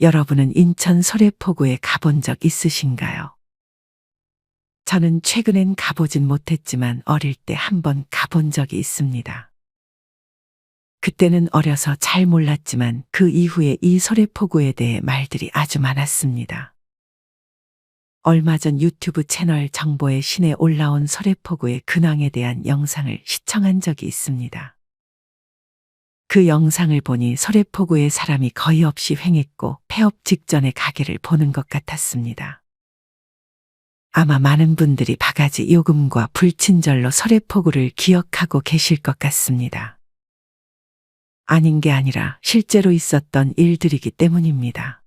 여러분은 인천 소래포구에 가본 적 있으신가요? 저는 최근엔 가보진 못했지만 어릴 때 한번 가본 적이 있습니다. 그때는 어려서 잘 몰랐지만 그 이후에 이 소래포구에 대해 말들이 아주 많았습니다. 얼마 전 유튜브 채널 정보의 신에 올라온 소래포구의 근황에 대한 영상을 시청한 적이 있습니다. 그 영상을 보니 소래포구에 사람이 거의 없이 횡했고 폐업 직전의 가게를 보는 것 같았습니다. 아마 많은 분들이 바가지 요금과 불친절로 소래포구를 기억하고 계실 것 같습니다. 아닌 게 아니라 실제로 있었던 일들이기 때문입니다.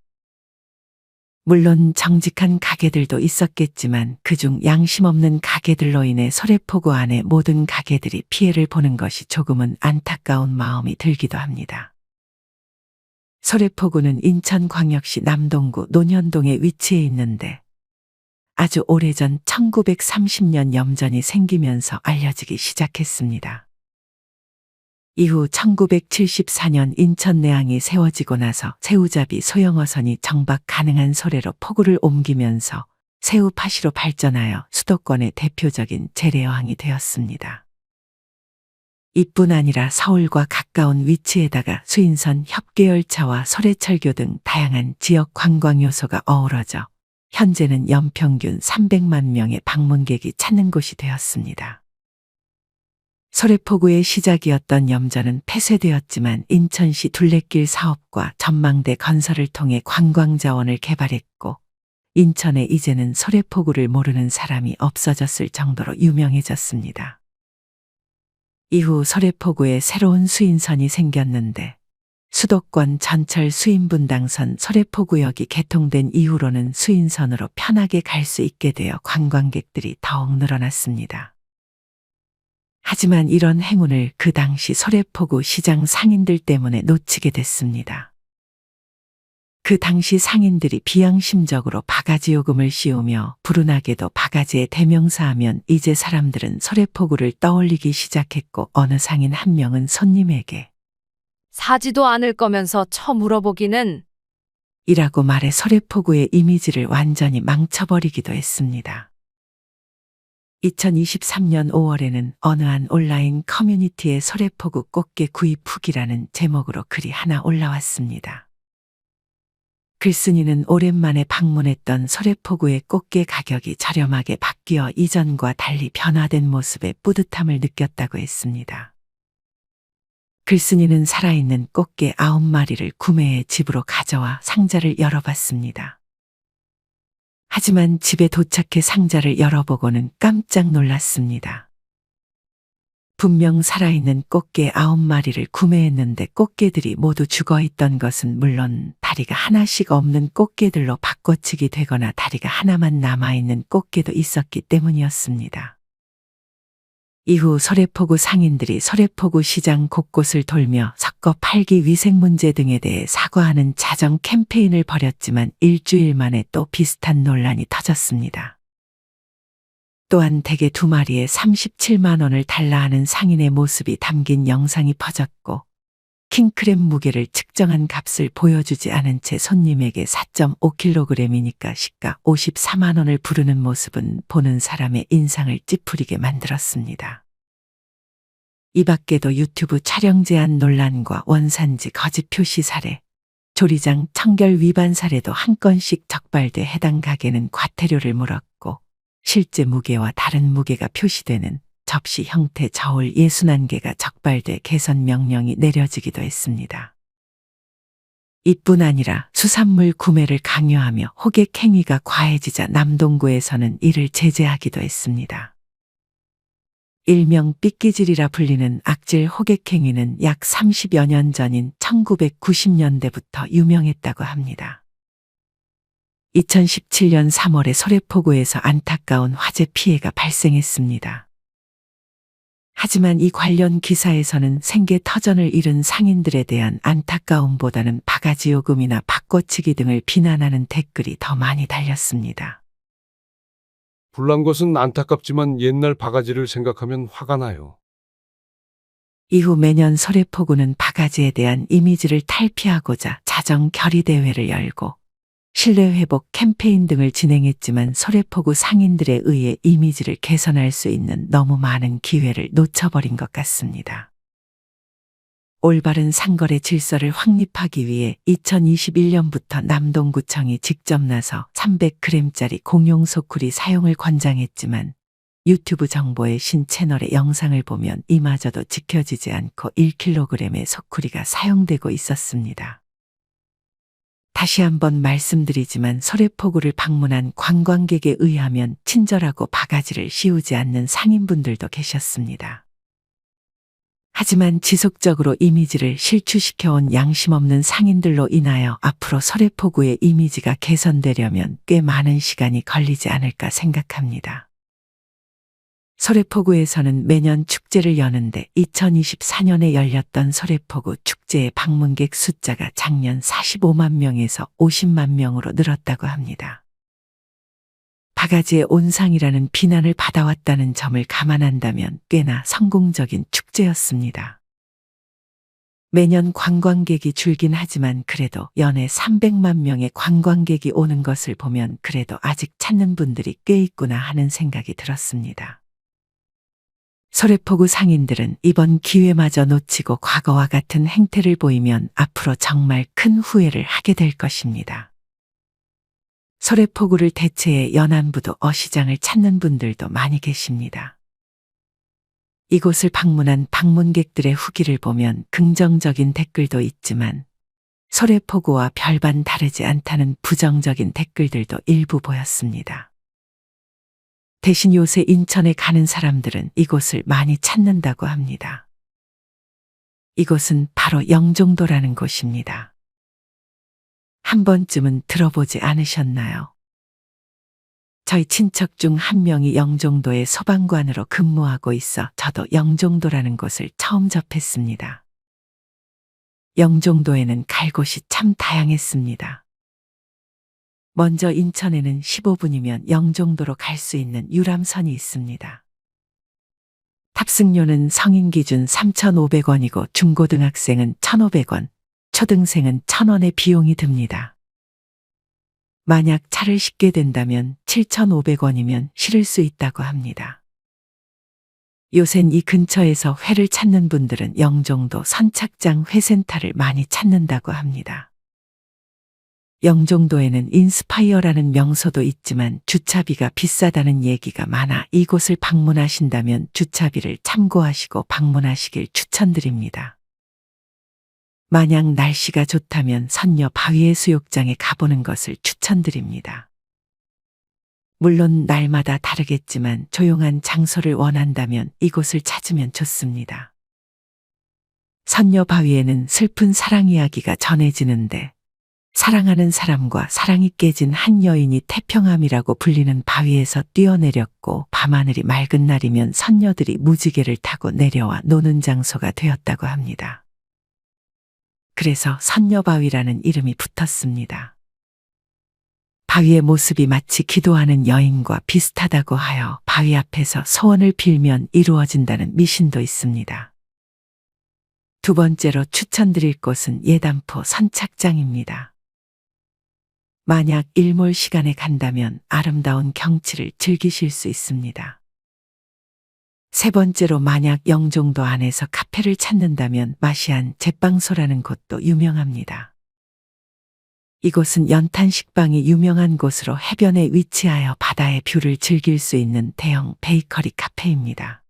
물론 정직한 가게들도 있었겠지만 그중 양심 없는 가게들로 인해 소래포구 안의 모든 가게들이 피해를 보는 것이 조금은 안타까운 마음이 들기도 합니다. 소래포구는 인천광역시 남동구 논현동에 위치해 있는데 아주 오래전 1930년 염전이 생기면서 알려지기 시작했습니다. 이후 1974년 인천내항이 세워지고 나서 새우잡이 소형어선이 정박 가능한 소래로 포구를 옮기면서 새우 파시로 발전하여 수도권의 대표적인 재래어항이 되었습니다. 이뿐 아니라 서울과 가까운 위치에다가 수인선 협계열차와 소래철교 등 다양한 지역 관광 요소가 어우러져 현재는 연평균 300만 명의 방문객이 찾는 곳이 되었습니다. 소래포구의 시작이었던 염전은 폐쇄되었지만 인천시 둘레길 사업과 전망대 건설을 통해 관광자원을 개발했고 인천에 이제는 소래포구를 모르는 사람이 없어졌을 정도로 유명해졌습니다. 이후 소래포구에 새로운 수인선이 생겼는데 수도권 전철 수인분당선 소래포구역이 개통된 이후로는 수인선으로 편하게 갈 수 있게 되어 관광객들이 더욱 늘어났습니다. 하지만 이런 행운을 그 당시 소래포구 시장 상인들 때문에 놓치게 됐습니다. 그 당시 상인들이 비양심적으로 바가지 요금을 씌우며 불운하게도 바가지의 대명사하면 이제 사람들은 소래포구를 떠올리기 시작했고 어느 상인 한 명은 손님에게 사지도 않을 거면서 물어보기는 이라고 말해 소래포구의 이미지를 완전히 망쳐버리기도 했습니다. 2023년 5월에는 어느 한 온라인 커뮤니티에 소래포구 꽃게 구입 후기라는 제목으로 글이 하나 올라왔습니다. 글쓴이는 오랜만에 방문했던 소래포구의 꽃게 가격이 저렴하게 바뀌어 이전과 달리 변화된 모습에 뿌듯함을 느꼈다고 했습니다. 글쓴이는 살아있는 꽃게 9마리를 구매해 집으로 가져와 상자를 열어봤습니다. 하지만 집에 도착해 상자를 열어보고는 깜짝 놀랐습니다. 분명 살아있는 꽃게 9마리를 구매했는데 꽃게들이 모두 죽어있던 것은 물론 다리가 하나씩 없는 꽃게들로 바꿔치기 되거나 다리가 하나만 남아있는 꽃게도 있었기 때문이었습니다. 이후 소래포구 상인들이 소래포구 시장 곳곳을 돌며 섞어 팔기 위생 문제 등에 대해 사과하는 자정 캠페인을 벌였지만 일주일 만에 또 비슷한 논란이 터졌습니다. 또한 대게 2마리에 37만 원을 달라 하는 상인의 모습이 담긴 영상이 퍼졌고 킹크랩 무게를 측정한 값을 보여주지 않은 채 손님에게 4.5kg이니까 시가 54만 원을 부르는 모습은 보는 사람의 인상을 찌푸리게 만들었습니다. 이 밖에도 유튜브 촬영 제한 논란과 원산지 거짓 표시 사례, 조리장 청결 위반 사례도 한 건씩 적발돼 해당 가게는 과태료를 물었고 실제 무게와 다른 무게가 표시되는 접시 형태 저울 61개가 적발돼 개선 명령이 내려지기도 했습니다. 이뿐 아니라 수산물 구매를 강요하며 호객 행위가 과해지자 남동구에서는 이를 제재하기도 했습니다. 일명 삐끼질이라 불리는 악질 호객 행위는 약 30여 년 전인 1990년대부터 유명했다고 합니다. 2017년 3월에 소래포구에서 안타까운 화재 피해가 발생했습니다. 하지만 이 관련 기사에서는 생계 터전을 잃은 상인들에 대한 안타까움보다는 바가지 요금이나 바꿔치기 등을 비난하는 댓글이 더 많이 달렸습니다. 불난 것은 안타깝지만 옛날 바가지를 생각하면 화가 나요. 이후 매년 소래포구는 바가지에 대한 이미지를 탈피하고자 자정 결의 대회를 열고 신뢰 회복 캠페인 등을 진행했지만 소래포구 상인들에 의해 이미지를 개선할 수 있는 너무 많은 기회를 놓쳐버린 것 같습니다. 올바른 상거래 질서를 확립하기 위해 2021년부터 남동구청이 직접 나서 300g짜리 공용 소쿠리 사용을 권장했지만 유튜브 정보의 신 채널의 영상을 보면 이마저도 지켜지지 않고 1kg의 소쿠리가 사용되고 있었습니다. 다시 한번 말씀드리지만 소래포구를 방문한 관광객에 의하면 친절하고 바가지를 씌우지 않는 상인분들도 계셨습니다. 하지만 지속적으로 이미지를 실추시켜온 양심 없는 상인들로 인하여 앞으로 소래포구의 이미지가 개선되려면 꽤 많은 시간이 걸리지 않을까 생각합니다. 소래포구에서는 매년 축제를 여는데 2024년에 열렸던 소래포구 축제의 방문객 숫자가 작년 45만 명에서 50만 명으로 늘었다고 합니다. 바가지의 온상이라는 비난을 받아왔다는 점을 감안한다면 꽤나 성공적인 축제였습니다. 매년 관광객이 줄긴 하지만 그래도 연에 300만 명의 관광객이 오는 것을 보면 그래도 아직 찾는 분들이 꽤 있구나 하는 생각이 들었습니다. 소래포구 상인들은 이번 기회마저 놓치고 과거와 같은 행태를 보이면 앞으로 정말 큰 후회를 하게 될 것입니다. 소래포구를 대체해 연안부두 어시장을 찾는 분들도 많이 계십니다. 이곳을 방문한 방문객들의 후기를 보면 긍정적인 댓글도 있지만 소래포구와 별반 다르지 않다는 부정적인 댓글들도 일부 보였습니다. 대신 요새 인천에 가는 사람들은 이곳을 많이 찾는다고 합니다. 이곳은 바로 영종도라는 곳입니다. 한 번쯤은 들어보지 않으셨나요? 저희 친척 중 한 명이 영종도의 소방관으로 근무하고 있어 저도 영종도라는 곳을 처음 접했습니다. 영종도에는 갈 곳이 참 다양했습니다. 먼저 인천에는 15분이면 영종도로 갈 수 있는 유람선이 있습니다. 탑승료는 성인 기준 3,500원이고 중고등학생은 1,500원, 초등생은 1,000원의 비용이 듭니다. 만약 차를 싣게 된다면 7,500원이면 실을 수 있다고 합니다. 요샌 이 근처에서 회를 찾는 분들은 영종도 선착장 회센터를 많이 찾는다고 합니다. 영종도에는 인스파이어라는 명소도 있지만 주차비가 비싸다는 얘기가 많아 이곳을 방문하신다면 주차비를 참고하시고 방문하시길 추천드립니다. 만약 날씨가 좋다면 선녀 바위해수욕장에 가보는 것을 추천드립니다. 물론 날마다 다르겠지만 조용한 장소를 원한다면 이곳을 찾으면 좋습니다. 선녀 바위에는 슬픈 사랑 이야기가 전해지는데 사랑하는 사람과 사랑이 깨진 한 여인이 태평함이라고 불리는 바위에서 뛰어내렸고 밤하늘이 맑은 날이면 선녀들이 무지개를 타고 내려와 노는 장소가 되었다고 합니다. 그래서 선녀바위라는 이름이 붙었습니다. 바위의 모습이 마치 기도하는 여인과 비슷하다고 하여 바위 앞에서 소원을 빌면 이루어진다는 미신도 있습니다. 두 번째로 추천드릴 곳은 예단포 선착장입니다. 만약 일몰 시간에 간다면 아름다운 경치를 즐기실 수 있습니다. 세 번째로 만약 영종도 안에서 카페를 찾는다면 마시안 제빵소라는 곳도 유명합니다. 이곳은 연탄 식빵이 유명한 곳으로 해변에 위치하여 바다의 뷰를 즐길 수 있는 대형 베이커리 카페입니다.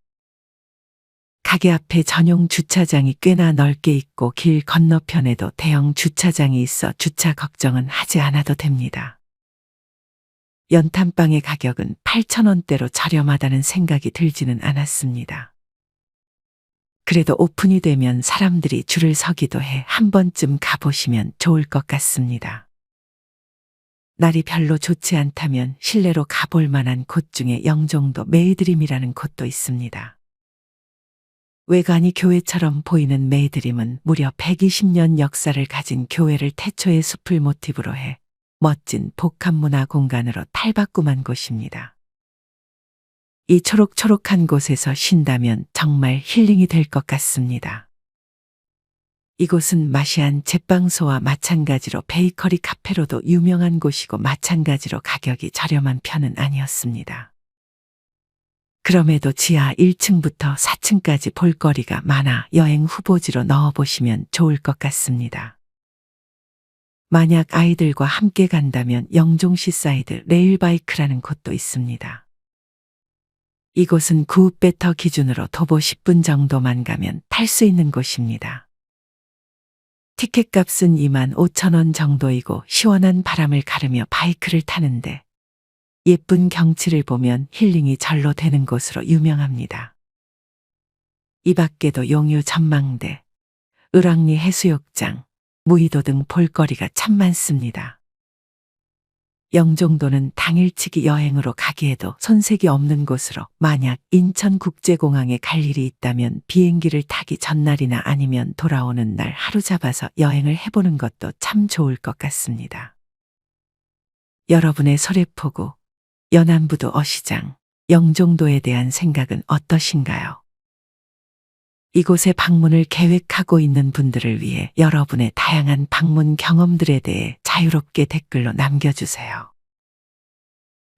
가게 앞에 전용 주차장이 꽤나 넓게 있고 길 건너편에도 대형 주차장이 있어 주차 걱정은 하지 않아도 됩니다. 연탄빵의 가격은 8,000원대로 저렴하다는 생각이 들지는 않았습니다. 그래도 오픈이 되면 사람들이 줄을 서기도 해 한 번쯤 가보시면 좋을 것 같습니다. 날이 별로 좋지 않다면 실내로 가볼 만한 곳 중에 영종도 메이드림이라는 곳도 있습니다. 외관이 교회처럼 보이는 메이드림은 무려 120년 역사를 가진 교회를 태초의 숲을 모티브로 해 멋진 복합문화 공간으로 탈바꿈한 곳입니다. 이 초록초록한 곳에서 쉰다면 정말 힐링이 될 것 같습니다. 이곳은 마시안 제빵소와 마찬가지로 베이커리 카페로도 유명한 곳이고 마찬가지로 가격이 저렴한 편은 아니었습니다. 그럼에도 지하 1층부터 4층까지 볼거리가 많아 여행 후보지로 넣어보시면 좋을 것 같습니다. 만약 아이들과 함께 간다면 영종시 사이드 레일바이크라는 곳도 있습니다. 이곳은 구읍배터 기준으로 도보 10분 정도만 가면 탈 수 있는 곳입니다. 티켓값은 25,000원 정도이고 시원한 바람을 가르며 바이크를 타는데 예쁜 경치를 보면 힐링이 절로 되는 곳으로 유명합니다. 이 밖에도 용유 전망대, 을왕리 해수욕장, 무의도 등 볼거리가 참 많습니다. 영종도는 당일치기 여행으로 가기에도 손색이 없는 곳으로 만약 인천국제공항에 갈 일이 있다면 비행기를 타기 전날이나 아니면 돌아오는 날 하루 잡아서 여행을 해보는 것도 참 좋을 것 같습니다. 여러분의 소래포구, 연안부두 어시장, 영종도에 대한 생각은 어떠신가요? 이곳에 방문을 계획하고 있는 분들을 위해 여러분의 다양한 방문 경험들에 대해 자유롭게 댓글로 남겨주세요.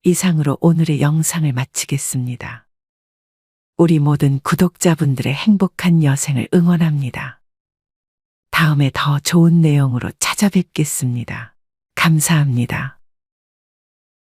이상으로 오늘의 영상을 마치겠습니다. 우리 모든 구독자분들의 행복한 여생을 응원합니다. 다음에 더 좋은 내용으로 찾아뵙겠습니다. 감사합니다.